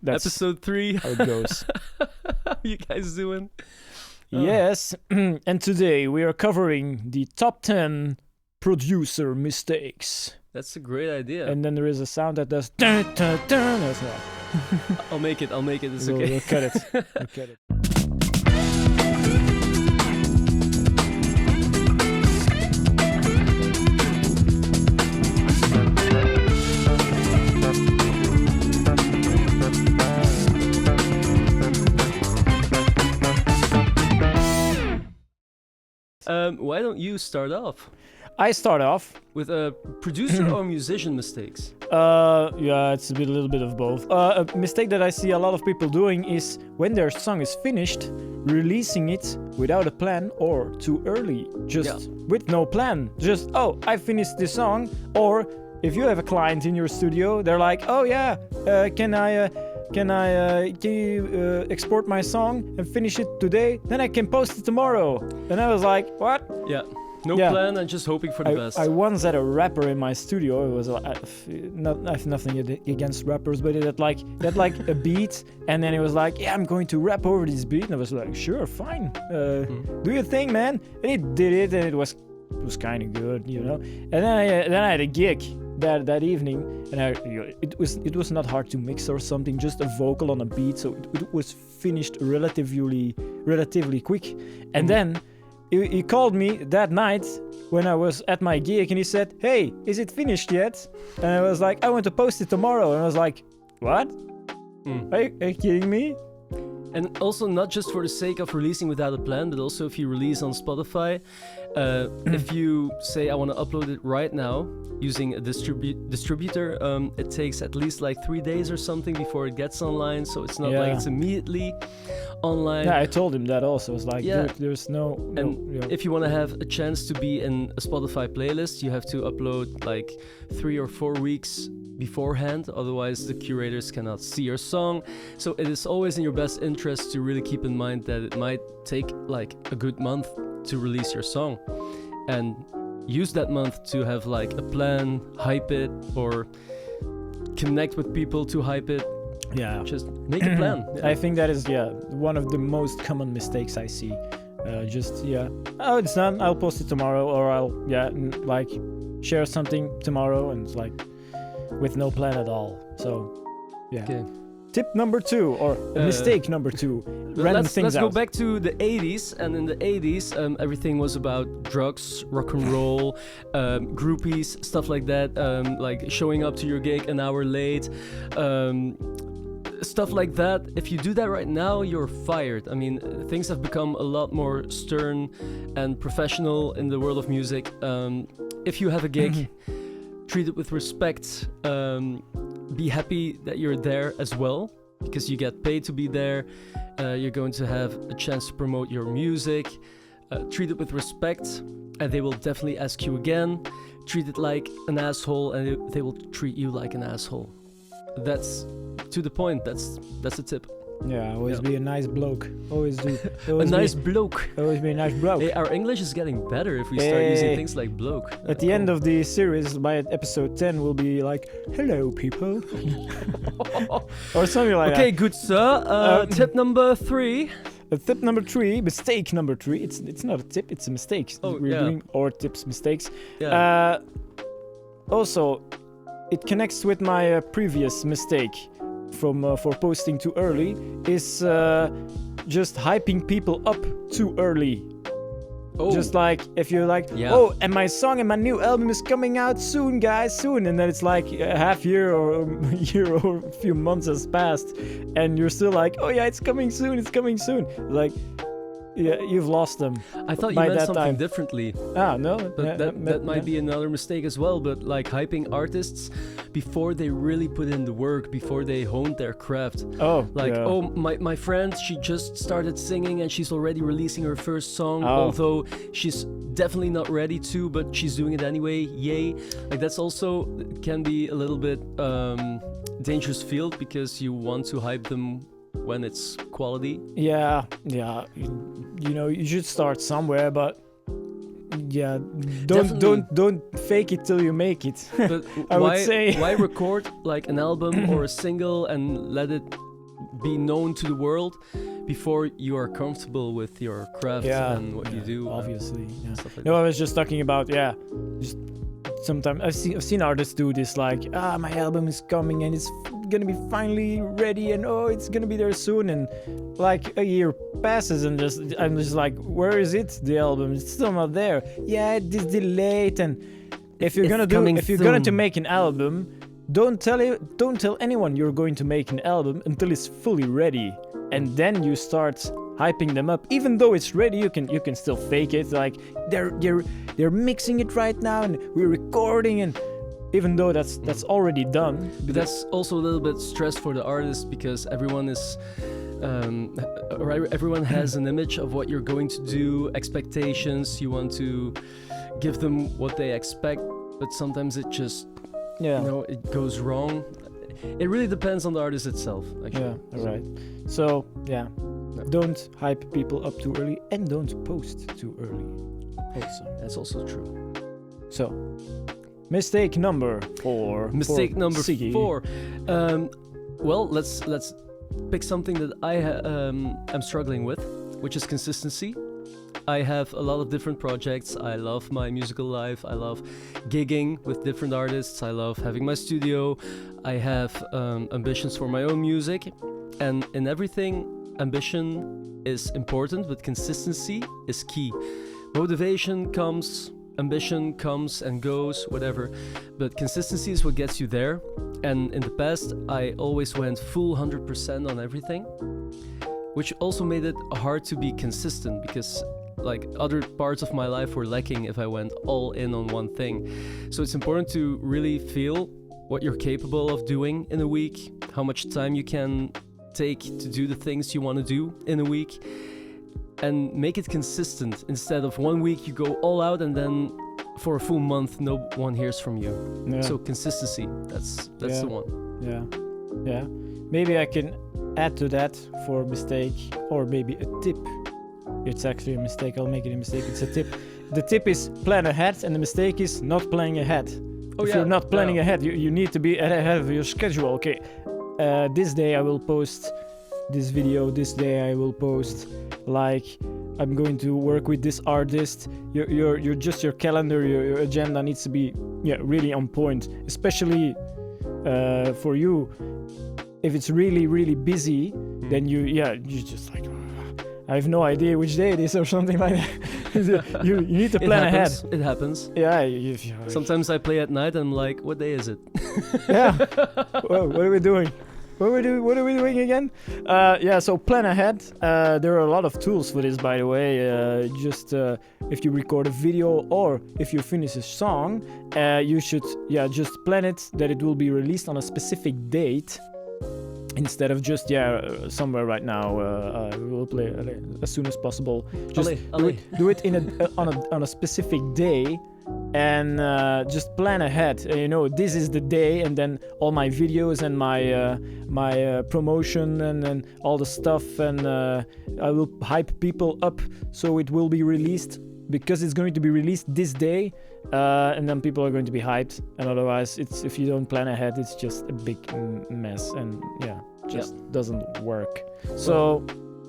that's Episode 3. how it goes. How you guys doing? Yes, and today we are covering the top 10 producer mistakes. That's a great idea. And then there is a sound that does dun, dun, dun. That's not. I'll make it. It's We'll okay. cut it. We'll cut it. Why don't you start off I start off. with a producer or musician mistakes? Yeah, it's a little bit of both. A mistake that I see a lot of people doing is when their song is finished, releasing it without a plan or too early, just with no plan. Just, oh, I finished this song. Or if you have a client in your studio, they're like, oh yeah, can you export my song and finish it today? Then I can post it tomorrow. And I was like, what? Yeah. No Yeah. plan and just hoping for the best. I once had a rapper in my studio. It was I have nothing against rappers, but it had like a beat, and then it was like, yeah, I'm going to rap over this beat, and I was like, sure, fine, do your thing, man. And he did it, and it was kind of good, you know. And then I had a gig that evening, and it was not hard to mix or something, just a vocal on a beat, so it was finished relatively quick, and then. He called me that night when I was at my gig, and he said, hey, is it finished yet? And I was like, I want to post it tomorrow. And I was like, what? Are you kidding me? And also not just for the sake of releasing without a plan, but also if you release on Spotify, if you say I want to upload it right now using a distributor, it takes at least like 3 days or something before it gets online. So it's not like it's immediately online. Yeah, I told him that also. It's like, dude, there's no... And if you want to have a chance to be in a Spotify playlist, you have to upload like 3 or 4 weeks beforehand, otherwise the curators cannot see your song. So it is always in your best interest to really keep in mind that it might take like a good month to release your song, and use that month to have like a plan, hype it, or connect with people to hype it. Yeah, just make a plan. I think that is one of the most common mistakes I see. Oh, it's done, I'll post it tomorrow, or I'll like share something tomorrow, and it's like with no plan at all. So Okay. Tip number 2, or mistake number 2, let's go back to the 80s, and in the 80s everything was about drugs, rock and roll, groupies, stuff like that, like showing up to your gig an hour late, stuff like that. If you do that right now, you're fired. I mean, things have become a lot more stern and professional in the world of music. If you have a gig, treat it with respect. Be happy that you're there as well, because you get paid to be there. You're going to have a chance to promote your music. Treat it with respect, and they will definitely ask you again. Treat it like an asshole, and they will treat you like an asshole. That's to the point. That's a tip. Yeah, always be a nice bloke. Always do. A nice bloke. Always be a nice bloke. Hey, our English is getting better if we start using things like bloke. At the end of the series, by episode 10, we'll be like, hello, people. Or something like that. Okay, good sir. Tip number 3. Tip number 3, mistake number 3. It's not a tip, it's a mistake. We're doing our tips, mistakes. Yeah. Also, it connects with my previous mistake for posting too early, is just hyping people up too early. Oh. Just like if you're like, oh, and my song and my new album is coming out soon, guys, soon, and then it's like a half year or a year or a few months has passed, and you're still like, oh yeah, it's coming soon. Like, yeah, you've lost them. I thought you by meant that something time. differently. No. But that might be another mistake as well. But like hyping artists before they really put in the work, before they honed their craft. Oh, oh, my friend, she just started singing and she's already releasing her first song, although she's definitely not ready to, but she's doing it anyway. Yay! Like that's also can be a little bit dangerous field, because you want to hype them when it's quality. Yeah. You know, you should start somewhere, but don't fake it till you make it. But I would say why record like an album or a single and let it be known to the world before you are comfortable with your craft and what you do. Obviously, Stuff like no, that. I was just talking about just sometimes I've seen artists do this, like, my album is coming and it's gonna be finally ready, and it's gonna be there soon, and like a year passes and I'm just like, where is it, the album? It's still not there. Yeah, it is delayed. And if you're gonna to make an album, don't tell anyone you're going to make an album until it's fully ready, and then you start hyping them up. Even though it's ready, you can still fake it, like they're mixing it right now and we're recording, and even though that's already done. But that's also a little bit stress for the artist, because everyone has an image of what you're going to do, expectations. You want to give them what they expect, but sometimes it just it goes wrong. It really depends on the artist itself, actually. Yeah, right. So don't hype people up too early, and don't post too early. Also, that's also true. So, mistake number 4. Mistake number Siggy. 4. Well, let's pick something that I am struggling with, which is consistency. I have a lot of different projects. I love my musical life. I love gigging with different artists. I love having my studio. I have ambitions for my own music. And in everything, ambition is important, but consistency is key. Motivation comes, ambition comes and goes, whatever. But consistency is what gets you there. And in the past, I always went full 100% on everything, which also made it hard to be consistent, because like other parts of my life were lacking if I went all in on one thing. So it's important to really feel what you're capable of doing in a week, how much time you can take to do the things you want to do in a week, and make it consistent. Instead of 1 week you go all out and then for a full month no one hears from you. So consistency, that's the one. Yeah. Maybe I can add to that for mistake, or maybe a tip. It's actually a mistake. I'll make it a mistake. It's a tip. The tip is plan ahead, and the mistake is not planning ahead. If you're not planning ahead, you need to be ahead of your schedule. Okay, this day I will post this video. This day I will post, like, I'm going to work with this artist. Your calendar, your agenda needs to be really on point. Especially for you, if it's really really busy, then you just like, I have no idea which day it is or something like that. you need to plan ahead. It happens. Yeah. Sometimes I play at night and I'm like, what day is it? Yeah. Whoa, what are we doing? What are we doing again? So plan ahead. There are a lot of tools for this, by the way. If you record a video or if you finish a song, you should just plan it that it will be released on a specific date. Instead of just somewhere right now, we'll play as soon as possible. Just do it on a specific day, and just plan ahead. This is the day, and then all my videos and my promotion and all the stuff, and I will hype people up so it will be released, because it's going to be released this day, and then people are going to be hyped. And otherwise, if you don't plan ahead, it's just a big mess, and doesn't work. So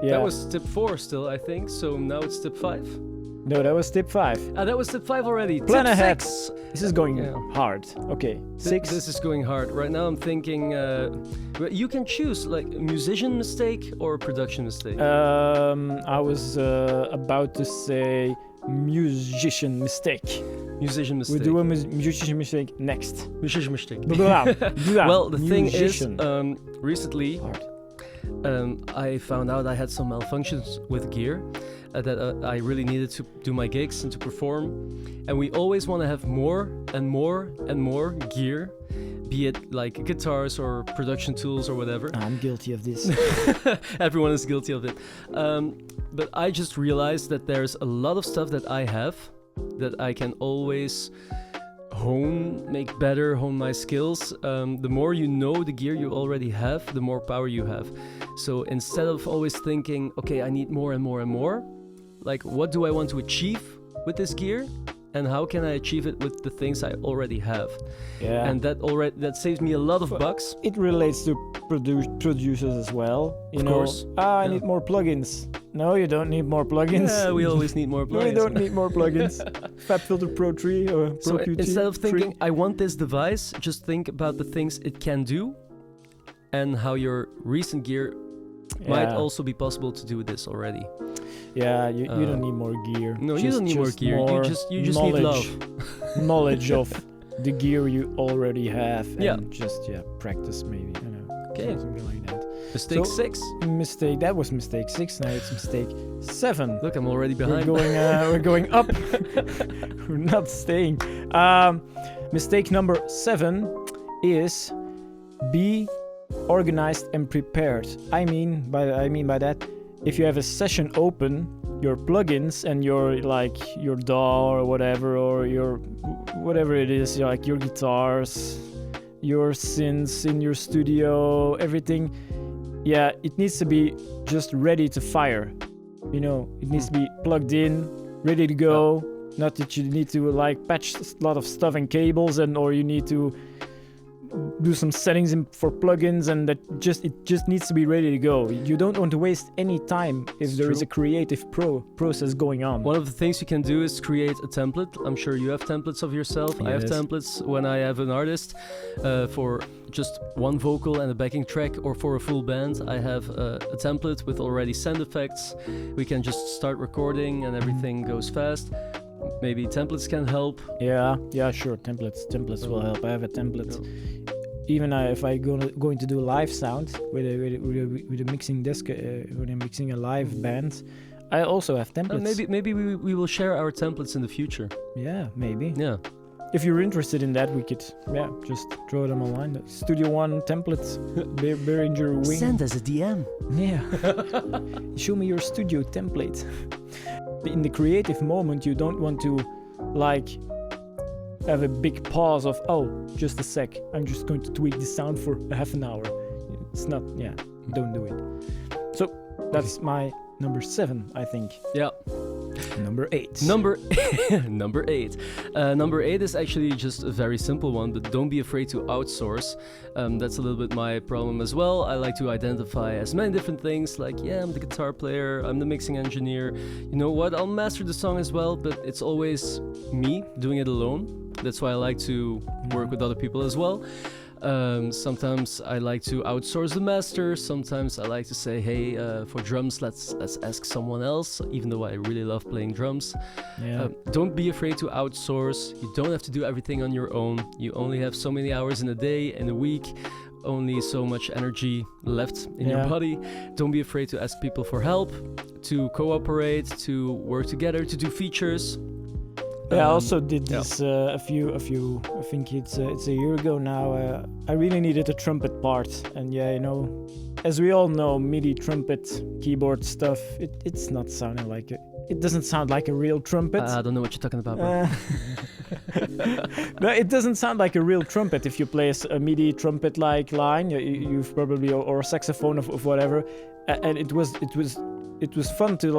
that was tip 4 still, I think. So now it's tip 5. No, that was tip 5. That was tip 5 already. Plan tip ahead. 6. This is going hard. Okay, 6. This is going hard. Right now I'm thinking you can choose like a musician mistake or a production mistake. I was about to say musician mistake. Musician mistake. We do a musician mistake next. Musician mistake. Well, the thing is, recently I found out I had some malfunctions with gear that I really needed to do my gigs and to perform. And we always want to have more and more and more gear, be it like guitars or production tools or whatever. I'm guilty of this. Everyone is guilty of it. But I just realized that there's a lot of stuff that I have that I can always make better, hone my skills. The more you know the gear you already have, the more power you have. So instead of always thinking, okay, I need more and more and more, like, what do I want to achieve with this gear? and how can I achieve it with the things I already have? Yeah. And that saves me a lot of bucks. It relates to producers as well. You Of know, course. I need more plugins. No, you don't need more plugins. Yeah, we always need more plugins. We don't need more plugins. FabFilter Pro 3 or Pro So Qt instead of 3. thinking, I want this device, just think about the things it can do and how your recent gear might Yeah. also be possible to do this already. Yeah, you don't need more gear. No, you don't need more gear. You just need love. Knowledge of the gear you already have, and Yeah. just practice maybe. You know, Okay. something like that. Mistake So- 6. Mistake. That was mistake 6. Now it's mistake 7. Look, I'm already We're behind. going. We're going up. We're not staying. Mistake number 7 is be organized and prepared. I mean by that, if you have a session open, your plugins and your DAW or whatever, or your whatever it is, like your guitars, your synths in your studio, everything. Yeah, it needs to be just ready to fire. You know, it needs to be plugged in, ready to go. Not that you need to patch a lot of stuff and cables, or you need to do some settings for plugins, and it just needs to be ready to go. You don't want to waste any time if there is a creative process going on. One of the things you can do is create a template. I'm sure you have templates of yourself. I have Yes. templates when I have an artist for just one vocal and a backing track, or for a full band. I have a template with already sound effects. We can just start recording and everything goes fast. Maybe templates can help. Yeah, sure. Templates will help. I have a template. Even if I going to do live sound with a mixing desk, when I'm mixing a live band, I also have templates. Maybe we will share our templates in the future. Yeah, maybe. Yeah. If you're interested in that, we could just throw them online. The Studio One templates, Behringer Wing. Send us a DM. Yeah. Show me your studio template. In the creative moment, you don't want to have a big pause of, just a sec, I'm just going to tweak the sound for half an hour. It's not, don't do it. So that's my number 7, I think. Yeah. Number 8. Number 8. Number 8 is actually just a very simple one, but don't be afraid to outsource. That's a little bit my problem as well. I like to identify as many different things, like, I'm the guitar player, I'm the mixing engineer. You know what? I'll master the song as well, but it's always me doing it alone. That's why I like to work with other people as well. Sometimes I like to outsource the master. Sometimes I like to say, hey, for drums, let's ask someone else, even though I really love playing drums. Yeah. Don't be afraid to outsource. You don't have to do everything on your own. You only have so many hours in a day, in a week, only so much energy left in your body. Don't be afraid to ask people for help, to cooperate, to work together, to do features. I also did this a few. I think it's a year ago now. I really needed a trumpet part, and as we all know, MIDI trumpet keyboard stuff. It's not sounding like it. It doesn't sound like a real trumpet. I don't know what you're talking about, bro. No, it doesn't sound like a real trumpet. If you play a MIDI trumpet-like line, you've probably or a saxophone of whatever, and it was fun to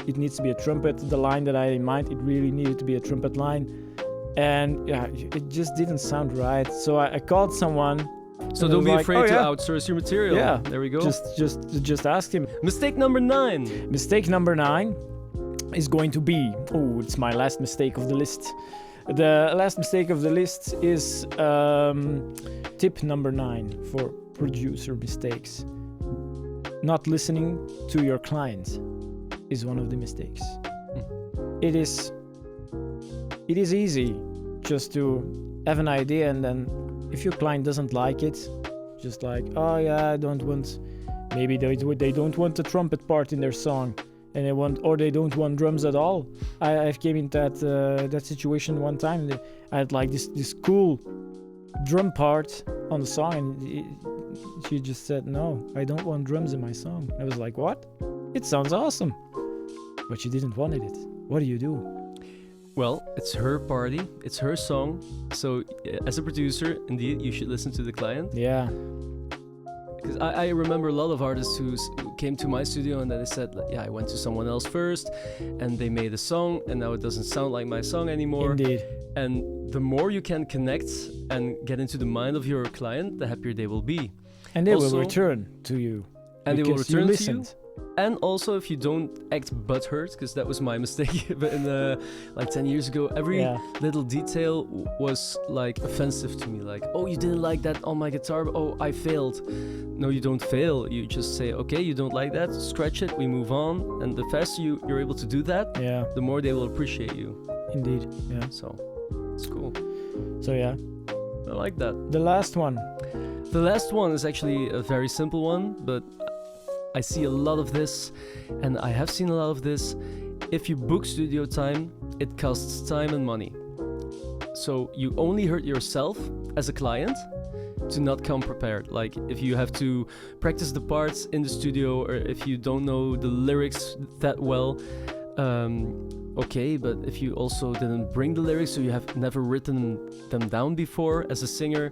it needs to be a trumpet. The line that I had in mind, it really needed to be a trumpet line, and it just didn't sound right. So I called someone. So don't be afraid to outsource your material. Yeah, there we go. Just ask him. Mistake number 9. Mistake number 9 is going to be. Oh, it's my last mistake of the list. The last mistake of the list is tip number 9 for producer mistakes. Not listening to your client is one of the mistakes. It is easy just to have an idea, and then if your client doesn't like it, just I don't want, maybe they don't want the trumpet part in their song, and they don't want drums at all. I've came in that situation one time. I had this cool drum part on the song, and she just said, no, I don't want drums in my song. I was like, what? It sounds awesome. But she didn't want it. What do you do? Well, it's her party, it's her song. So as a producer, indeed, you should listen to the client. Yeah. Because Because I remember a lot of artists who came to my studio and then they said, like, yeah, I went to someone else first and they made a song and now it doesn't sound like my song anymore. Indeed. And the more you can connect and get into the mind of your client, the happier they will be. And they Also- will return to you. And they will because you return to you. listened. And also, if you don't act butthurt, because that was my mistake, but in like 10 years ago, every Yeah. little detail was like offensive to me. Like, oh, you didn't like that on my guitar. Oh, I failed. No, you don't fail. You just say, okay, you don't like that. Scratch it. We move on. And the faster you're able to do that, Yeah, the more they will appreciate you. indeed. Yeah. So it's cool. So yeah, I like that. the last one. The last one is actually a very simple one, but I see a lot of this, and I have seen a lot of this. If you book studio time, it costs time and money. So you only hurt yourself as a client to not come prepared. Like if you have to practice the parts in the studio, or if you don't know the lyrics that well, okay, but if you also didn't bring the lyrics, so you have never written them down before as a singer,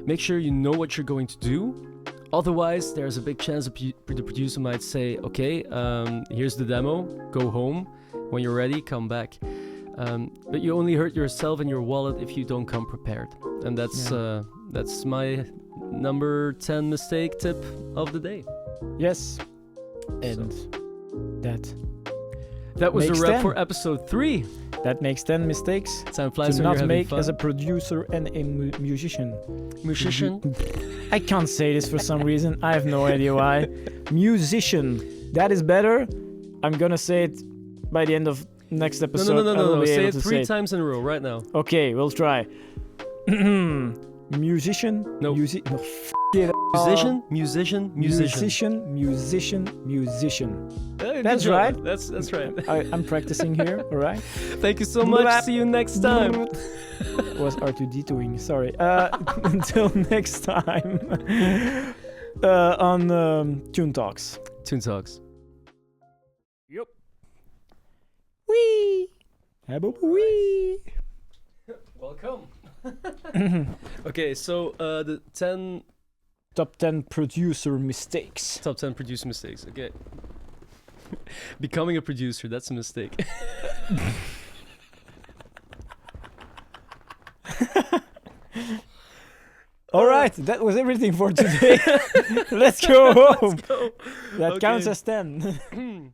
make sure you know what you're going to do. Otherwise, there's a big chance the producer might say, okay, here's the demo, go home. When you're ready, come back. But you only hurt yourself and your wallet if you don't come prepared. And that's my number 10 mistake tip of the day. Yes. And that was a makes wrap 10. for episode 3. that makes 10 mistakes Time flies to when you're not having make fun. as a producer and a musician. Musician. I can't say this for some reason. I have no idea why. Musician. That is better. I'm gonna say it by the end of next episode. I will No. be Say able it to 3 times in a row right now. Okay, we'll try. Musician. No. No. Musician. Musician. That's right. That's right. I'm practicing here. All right. Thank you so much. See you next time. Was R2D2ing. Sorry. Until next time. On Tune Talks. Tune Talks. Yep. Wee. Wee. Welcome. Okay, so the 10 Top 10 producer mistakes. top 10 producer mistakes. Okay. Becoming a producer, that's a mistake. All right, that was everything for today. Let's go home. Let's go. That Okay. counts as 10.